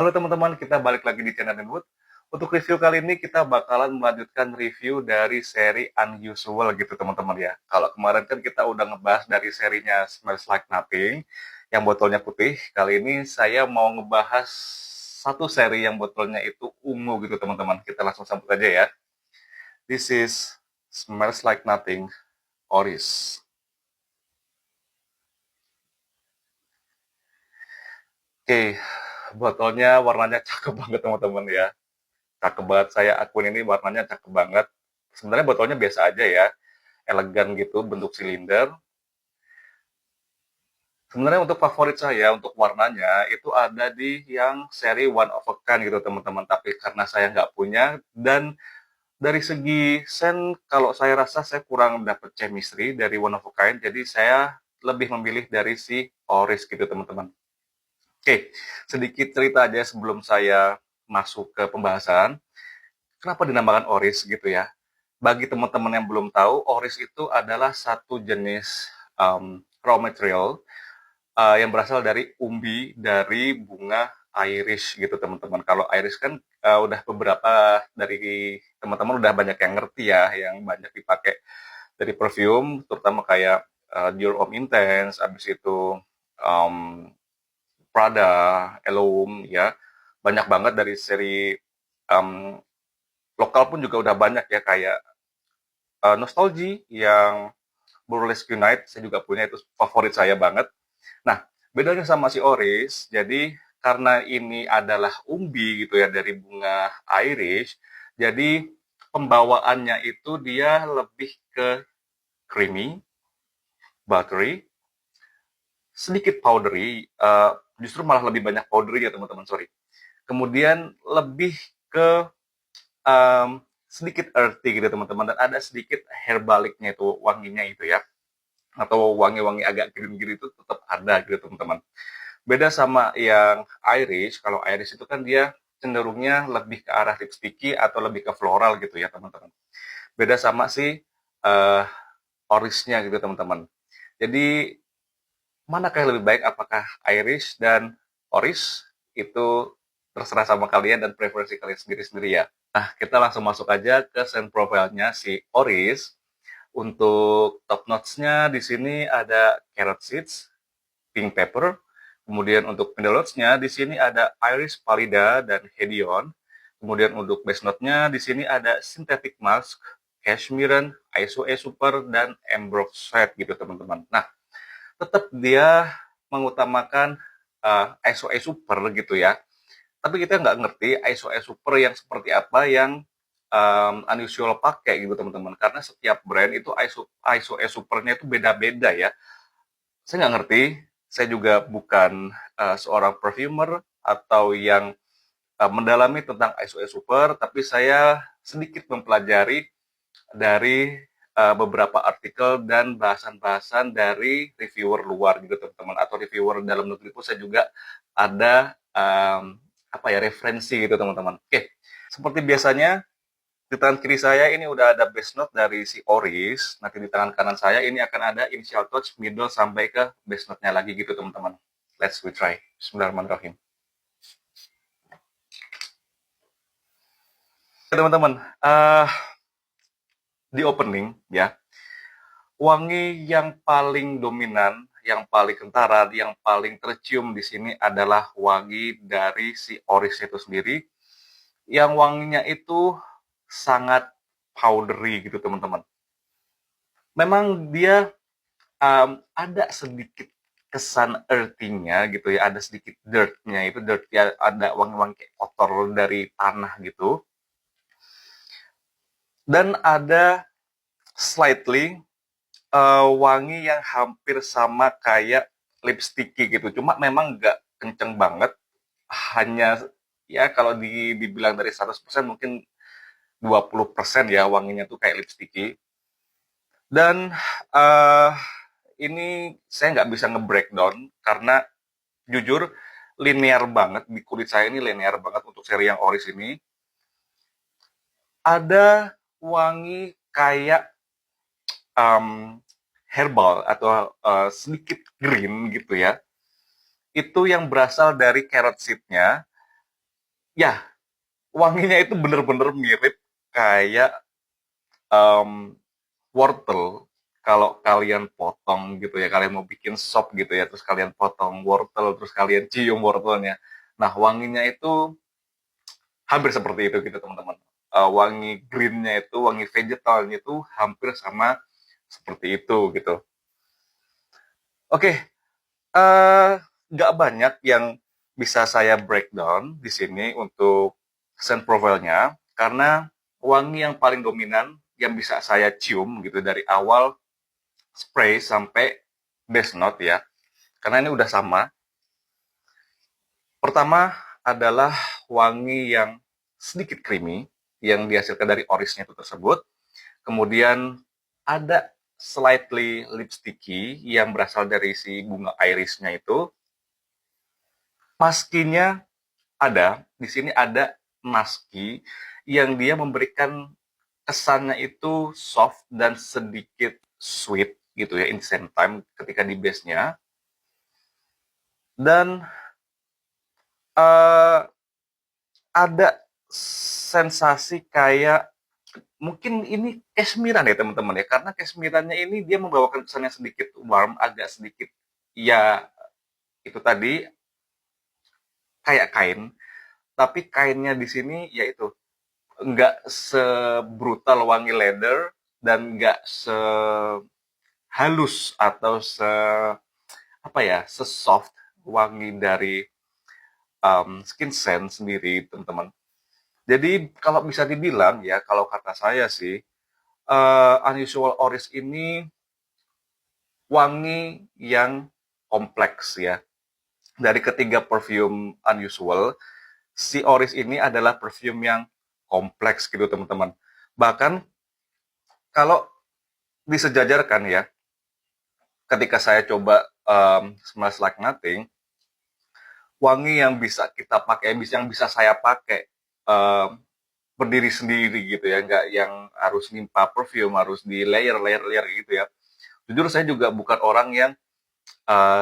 Halo teman-teman, kita balik lagi di channel Inwood. Untuk review kali ini kita bakalan melanjutkan review dari seri Unusual gitu teman-teman ya. Kalau kemarin kan kita udah ngebahas dari serinya Smells Like Nothing yang botolnya putih. Kali ini saya mau ngebahas satu seri yang botolnya itu ungu gitu teman-teman. Kita langsung sambut aja ya. This is Smells Like Nothing Oris. Oke, botolnya warnanya cakep banget teman-teman ya. Cakep banget, saya akun ini warnanya cakep banget. Sebenarnya botolnya biasa aja ya, elegan gitu, bentuk silinder. Sebenarnya untuk favorit saya, untuk warnanya, itu ada di yang seri One of a Kind gitu teman-teman. Tapi karena saya nggak punya, dan dari segi sen, kalau saya rasa saya kurang dapet chemistry dari One of a Kind, jadi saya lebih memilih dari si Oris gitu teman-teman. Oke, sedikit cerita aja sebelum saya masuk ke pembahasan. Kenapa dinamakan Oris gitu ya? Bagi teman-teman yang belum tahu, Oris itu adalah satu jenis raw material yang berasal dari umbi dari bunga iris gitu teman-teman. Kalau iris kan udah beberapa dari teman-teman udah banyak yang ngerti ya, yang banyak dipakai dari perfume, terutama kayak Dior Homme Intense, abis itu um, Prada, Eloum ya, banyak banget dari seri um, lokal pun juga udah banyak ya kayak Nostalgia yang Burlesque Unite saya juga punya, itu favorit saya banget. Nah, bedanya sama si Oris, jadi karena ini adalah umbi gitu ya dari bunga iris, jadi pembawaannya itu dia lebih ke creamy, buttery, sedikit powdery, justru malah lebih banyak powdery ya teman-teman, sorry. Kemudian lebih ke sedikit earthy gitu teman-teman, dan ada sedikit herbaliknya itu, wanginya itu ya, atau wangi-wangi agak green-green itu tetap ada gitu teman-teman. Beda sama yang Irish, kalau Irish itu kan dia cenderungnya lebih ke arah lipsticky atau lebih ke floral gitu ya teman-teman. Beda sama si uh, Orisnya gitu teman-teman. Jadi manakah yang lebih baik, apakah Irish dan Oris, itu terserah sama kalian dan preferensi kalian sendiri-sendiri ya. Nah, kita langsung masuk aja ke scent profile-nya si Oris. Untuk top notes-nya di sini ada carrot seeds, pink pepper. Kemudian untuk middle notes-nya di sini ada iris pallida dan hedion. Kemudian untuk base note-nya di sini ada synthetic musk, cashmerean, isoe super, dan ambroxite gitu teman-teman. Nah, tetap dia mengutamakan isoe super gitu ya. Tapi kita nggak ngerti isoe super yang seperti apa yang unusual pakai gitu teman-teman. Karena setiap brand itu isoe supernya itu beda-beda ya. Saya nggak ngerti, saya juga bukan seorang perfumer atau yang mendalami tentang isoe super, tapi saya sedikit mempelajari dari beberapa artikel dan bahasan-bahasan dari reviewer luar gitu teman-teman, atau reviewer dalam negeri pun saya juga ada apa ya, referensi gitu teman-teman. Oke, seperti biasanya di tangan kiri saya ini udah ada base note dari si Oris. Nanti di tangan kanan saya ini akan ada initial touch, middle, sampai ke base note-nya lagi gitu teman-teman. Let's we try. Bismillahirrahmanirrahim. Oke teman-teman, di opening ya, wangi yang paling dominan, yang paling kentara, yang paling tercium di sini adalah wangi dari si Oris itu sendiri. Yang wanginya itu sangat powdery gitu teman-teman. Memang dia ada sedikit kesan earthy-nya gitu ya, ada sedikit dirt-nya, itu dirt ya, ada wangi-wangi kayak kotor dari tanah gitu. Dan ada slightly wangi yang hampir sama kayak lipsticky gitu. Cuma memang nggak kenceng banget, hanya ya kalau dibilang dari 100% mungkin 20% ya wanginya tuh kayak lipsticky. Dan uh, ini saya nggak bisa nge-breakdown karena jujur linear banget di kulit saya, ini linear banget untuk seri yang Oris ini. Ada wangi kayak herbal atau sedikit green gitu ya. Itu yang berasal dari carrot seed-nya. Ya, wanginya itu bener-bener mirip kayak em, wortel. Kalau kalian potong gitu ya, kalian mau bikin sop gitu ya, terus kalian potong wortel, terus kalian cium wortelnya. Nah, wanginya itu hampir seperti itu gitu teman-teman. Wangi greennya itu, wangi vegetalnya itu hampir sama seperti itu gitu. Oke, nggak banyak yang bisa saya breakdown di sini untuk scent profile-nya, karena wangi yang paling dominan yang bisa saya cium gitu dari awal spray sampai base note ya, karena ini udah sama. Pertama adalah wangi yang sedikit creamy yang dihasilkan dari orisnya itu tersebut. Kemudian ada slightly lipsticky yang berasal dari si bunga irisnya itu. Maskinya ada, di sini ada maski yang dia memberikan kesannya itu soft dan sedikit sweet gitu ya in the same time ketika di base-nya. Dan uh, ada sensasi kayak mungkin ini cashmerean ya teman-teman ya, karena cashmereannya ini dia membawakan kesannya sedikit warm, agak sedikit ya itu tadi kayak kain, tapi kainnya di sini yaitu nggak sebrutal wangi leather dan nggak sehalus atau apa ya sesoft wangi dari skin scent sendiri teman-teman. Jadi kalau bisa dibilang ya, kalau kata saya sih, Unusual Oris ini wangi yang kompleks ya. Dari ketiga perfume Unusual, si Oris ini adalah perfume yang kompleks gitu teman-teman. Bahkan kalau disejajarkan ya, ketika saya coba Smells Like Nothing, wangi yang bisa kita pakai, yang bisa saya pakai um, berdiri sendiri gitu ya, nggak yang harus nimpa perfume, harus di layer gitu ya. Jujur saya juga bukan orang yang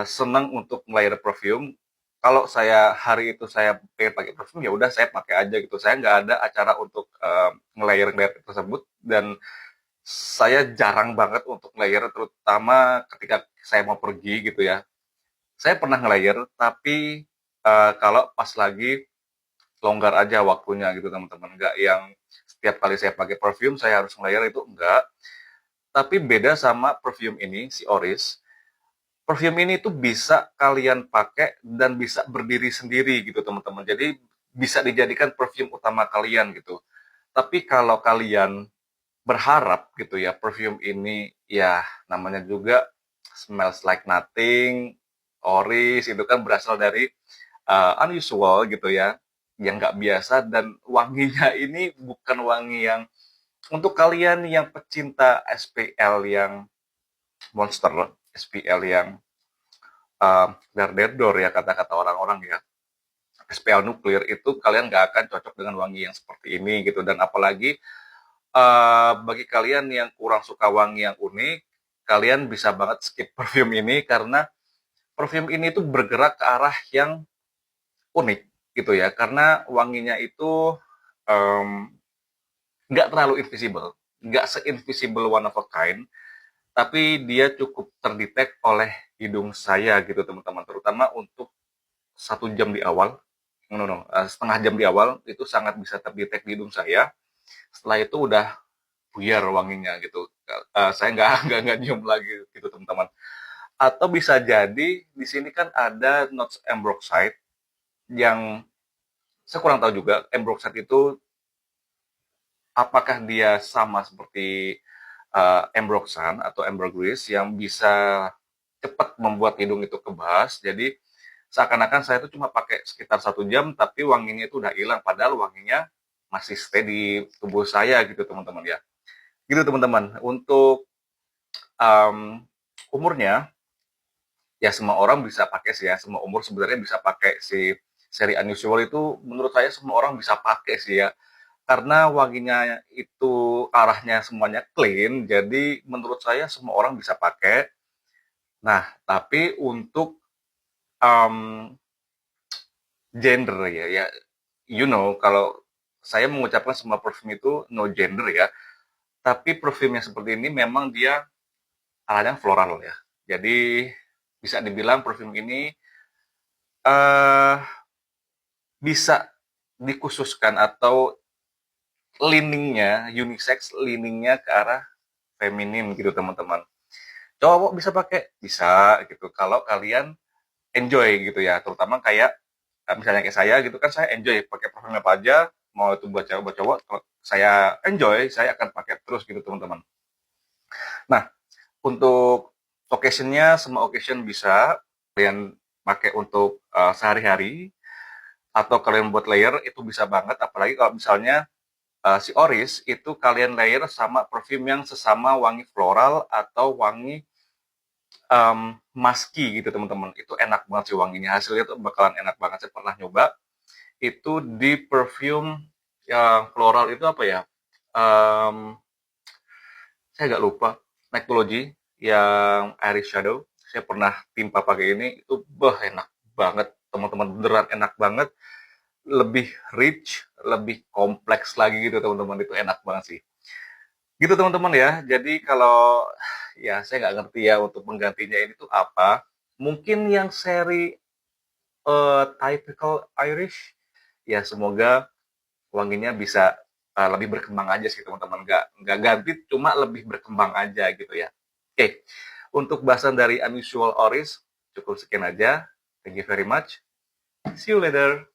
senang untuk layer perfume. Kalau saya hari itu saya pengen pakai perfume ya udah saya pakai aja gitu. Saya nggak ada acara untuk nge-layer tersebut, dan saya jarang banget untuk layer terutama ketika saya mau pergi gitu ya. Saya pernah nge-layer tapi kalau pas lagi longgar aja waktunya gitu teman-teman, nggak yang setiap kali saya pakai perfume saya harus nge-layer, itu enggak. Tapi beda sama perfume ini si Oris. Perfume ini tuh bisa kalian pakai dan bisa berdiri sendiri gitu teman-teman, jadi bisa dijadikan perfume utama kalian gitu. Tapi kalau kalian berharap gitu ya perfume ini ya namanya juga Smells Like Nothing, Oris itu kan berasal dari unusual gitu ya, yang nggak biasa, dan wanginya ini bukan wangi yang untuk kalian yang pecinta SPL yang monster, SPL yang dardedor ya kata-kata orang-orang ya, SPL nuklir itu kalian nggak akan cocok dengan wangi yang seperti ini gitu. Dan apalagi bagi kalian yang kurang suka wangi yang unik, kalian bisa banget skip perfume ini, karena perfume ini tuh bergerak ke arah yang unik gitu ya, karena wanginya itu nggak terlalu invisible, nggak se-invisible One of a Kind, tapi dia cukup terdetek oleh hidung saya gitu teman-teman, terutama untuk 1 jam di awal, setengah jam di awal itu sangat bisa terdetek di hidung saya. Setelah itu udah buyar wanginya gitu. Saya nggak nyium lagi gitu teman-teman. Atau bisa jadi di sini kan ada notes ambroxite yang saya kurang tahu juga ambroxite itu apakah dia sama seperti ambroxan atau ambergris yang bisa cepat membuat hidung itu kebas. Jadi seakan-akan saya itu cuma pakai sekitar 1 jam tapi wanginya itu udah hilang, padahal wanginya masih stay di tubuh saya gitu teman-teman ya. Gitu teman-teman. Untuk um, umurnya ya semua orang bisa pakai sih ya, semua umur sebenarnya bisa pakai si seri Unusual itu, menurut saya semua orang bisa pakai sih ya. Karena wanginya itu arahnya semuanya clean, jadi menurut saya semua orang bisa pakai. Nah, tapi untuk um, gender ya, kalau saya mengucapkan semua perfume itu no gender ya, tapi perfume yang seperti ini memang dia arahnya floral ya. Jadi bisa dibilang perfume ini eh bisa dikhususkan atau leaningnya unisex, leaningnya ke arah feminin gitu teman-teman. Cowok bisa pakai, bisa gitu. Kalau kalian enjoy gitu ya, terutama kayak misalnya kayak saya gitu kan, saya enjoy pakai perfume apa aja, mau itu buat cowok buat cowok, kalau saya enjoy, saya akan pakai terus gitu teman-teman. Nah, untuk occasionnya, semua occasion bisa kalian pakai untuk sehari-hari, atau kalian buat layer itu bisa banget, apalagi kalau misalnya si Oris itu kalian layer sama perfume yang sesama wangi floral atau wangi musky gitu teman-teman. Itu enak banget sih wanginya, hasilnya tuh bakalan enak banget. Saya pernah nyoba itu di perfume yang floral itu apa ya, um, saya agak lupa, Nectology yang Iris Shadow. Saya pernah timpa pakai ini, itu enak banget teman-teman, beneran enak banget, lebih rich, lebih kompleks lagi gitu teman-teman, itu enak banget sih. Gitu teman-teman ya. Jadi kalau ya saya nggak ngerti ya untuk menggantinya ini tuh apa. Mungkin yang seri Typical Irish, ya semoga wanginya bisa lebih berkembang aja sih teman-teman. Nggak ganti, cuma lebih berkembang aja gitu ya. Oke, untuk bahasan dari Unusual Oris cukup sekian aja. Thank you very much. See you later.